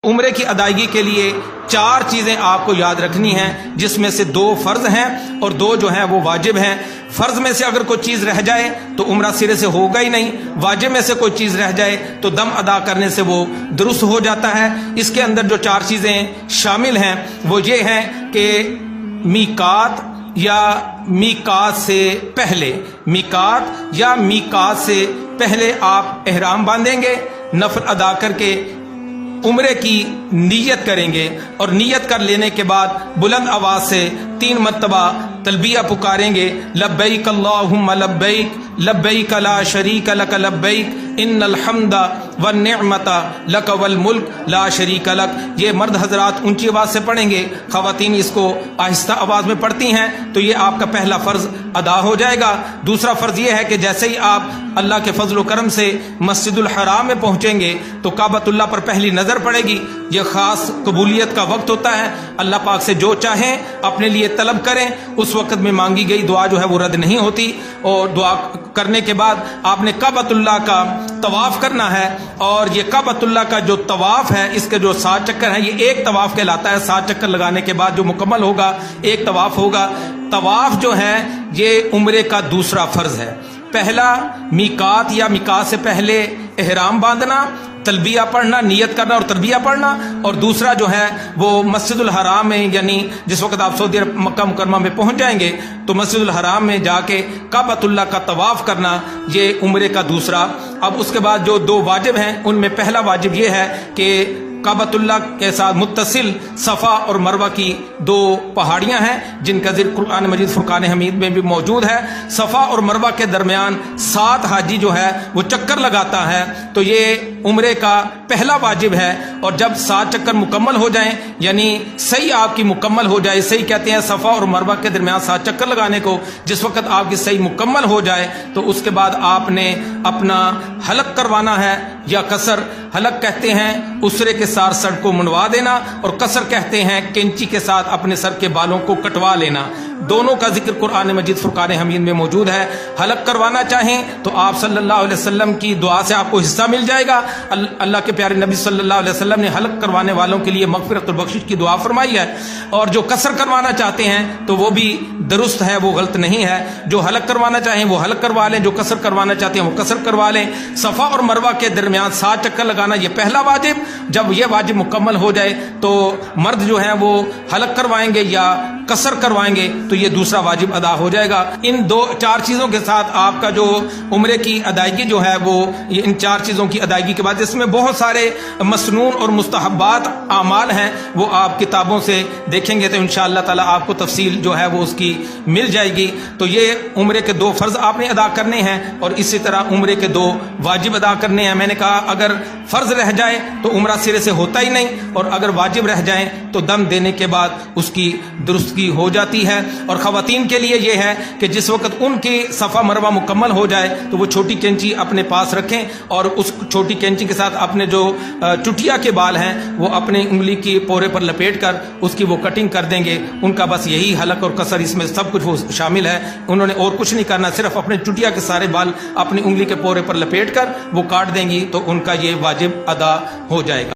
عمرے کی ادائیگی کے لیے 4 چیزیں آپ کو یاد رکھنی ہیں، جس میں سے 2 فرض ہیں اور 2 جو ہیں وہ واجب ہیں۔ فرض میں سے اگر کوئی چیز رہ جائے تو عمرہ سرے سے ہوگا ہی نہیں، واجب میں سے کوئی چیز رہ جائے تو دم ادا کرنے سے وہ درست ہو جاتا ہے۔ اس کے اندر جو 4 چیزیں شامل ہیں وہ یہ ہیں کہ میقات یا میقات سے پہلے، میقات یا میقات سے پہلے آپ احرام باندھیں گے، نفل ادا کر کے عمرے کی نیت کریں گے، اور نیت کر لینے کے بعد بلند آواز سے 3 مرتبہ تلبیہ پکاریں گے، لبیک اللہم لبیک لبیک لا شریک لک لبیک ان الحمد والنعمت لک والملک لا شریک لک۔ یہ مرد حضرات اونچی آواز سے پڑھیں گے، خواتین اس کو آہستہ آواز میں پڑھتی ہیں، تو یہ آپ کا پہلا فرض ادا ہو جائے گا۔ دوسرا فرض یہ ہے کہ جیسے ہی آپ اللہ کے فضل و کرم سے مسجد الحرام میں پہنچیں گے تو کعبۃ اللہ پر پہلی نظر پڑے گی۔ یہ خاص قبولیت کا وقت ہوتا ہے، اللہ پاک سے جو چاہیں اپنے لیے طلب کریں، اس وقت میں مانگی گئی دعا جو ہے وہ رد نہیں ہوتی۔ اور دعا کرنے کے بعد آپ نے کعبۃ اللہ کا طواف کرنا ہے، اور یہ کعبۃ اللہ کا جو طواف ہے اس کے جو 7 چکر ہیں، یہ ایک طواف کہلاتا ہے۔ 7 چکر لگانے کے بعد جو مکمل ہوگا ایک طواف ہوگا۔ طواف جو ہے یہ عمرے کا دوسرا فرض ہے۔ پہلا میقات یا میقات سے پہلے احرام باندھنا، تلبیہ پڑھنا، نیت کرنا اور تلبیہ پڑھنا، اور دوسرا جو ہے وہ مسجد الحرام میں، یعنی جس وقت آپ سعودی عرب مکہ مکرمہ میں پہنچ جائیں گے تو مسجد الحرام میں جا کے کعبۃ اللہ کا طواف کرنا، یہ عمرے کا دوسرا۔ اب اس کے بعد جو 2 واجب ہیں ان میں پہلا واجب یہ ہے کہ کعبۃ اللہ کے ساتھ متصل صفا اور مروہ کی 2 پہاڑیاں ہیں جن کا ذکر قرآن مجید فرقان حمید میں بھی موجود ہے۔ صفا اور مروہ کے درمیان 7 حاجی جو ہے وہ چکر لگاتا ہے، تو یہ عمرے کا پہلا واجب ہے۔ اور جب 7 چکر مکمل ہو جائیں، یعنی صحیح آپ کی مکمل ہو جائے، صحیح کہتے ہیں صفا اور مروہ کے درمیان 7 چکر لگانے کو، جس وقت آپ کی صحیح مکمل ہو جائے تو اس کے بعد آپ نے اپنا حلق کروانا ہے یا قصر۔ حلق کہتے ہیں اسرے کے ساتھ سر کو منڈوا دینا، اور قصر کہتے ہیں کینچی کے ساتھ اپنے سر کے بالوں کو کٹوا لینا۔ دونوں کا ذکر قرآن مجید فرقان حمید میں موجود ہے۔ حلق کروانا چاہیں تو آپ صلی اللہ علیہ وسلم کی دعا سے آپ کو حصہ مل جائے گا۔ اللہ کے پیارے نبی صلی اللہ علیہ وسلم نے حلق کروانے والوں کے لیے مغفرت البخشش کی دعا فرمائی ہے۔ اور جو قصر کروانا چاہتے ہیں تو وہ بھی درست ہے، وہ غلط نہیں ہے۔ جو حلق کروانا چاہیں وہ حلق کروا لیں، جو قصر کروانا چاہتے ہیں وہ قصر کروا لیں۔ صفا اور مروہ کے درمیان 7 چکر لگانا یہ پہلا واجب۔ جب یہ واجب مکمل ہو جائے تو مرد جو ہیں وہ حلق کروائیں گے یا قصر کروائیں گے تو یہ دوسرا واجب ادا ہو جائے گا۔ ان 4 چیزوں کے ساتھ آپ کا جو عمرے کی ادائیگی جو ہے وہ ان 4 چیزوں کی ادائیگی کے بعد، اس میں بہت سارے مسنون اور مستحبات اعمال ہیں، وہ آپ کتابوں سے دیکھیں گے تو انشاءاللہ تعالی آپ کو تفصیل جو ہے وہ اس کی مل جائے گی۔ تو یہ عمرے کے 2 فرض آپ نے ادا کرنے ہیں، اور اسی طرح عمرے کے 2 واجب ادا کرنے ہیں۔ میں نے کہا اگر فرض رہ جائے تو عمرہ سرے سے ہوتا ہی نہیں، اور اگر واجب رہ جائیں تو دم دینے کے بعد اس کی درستگی ہو جاتی ہے۔ اور خواتین کے لیے یہ ہے کہ جس وقت ان کی صفا مروہ مکمل ہو جائے تو وہ چھوٹی کینچی اپنے پاس رکھیں، اور اس چھوٹی کینچی کے ساتھ اپنے جو چٹیا کے بال ہیں وہ اپنے انگلی کی پورے پر لپیٹ کر اس کی وہ کٹنگ کر دیں گے۔ ان کا بس یہی حلق اور قصر، اس میں سب کچھ وہ شامل ہے، انہوں نے اور کچھ نہیں کرنا، صرف اپنے چٹیا کے سارے بال اپنی انگلی کے پورے پر لپیٹ کر وہ کاٹ دیں گی تو ان کا یہ واجب ادا ہو جائے گا۔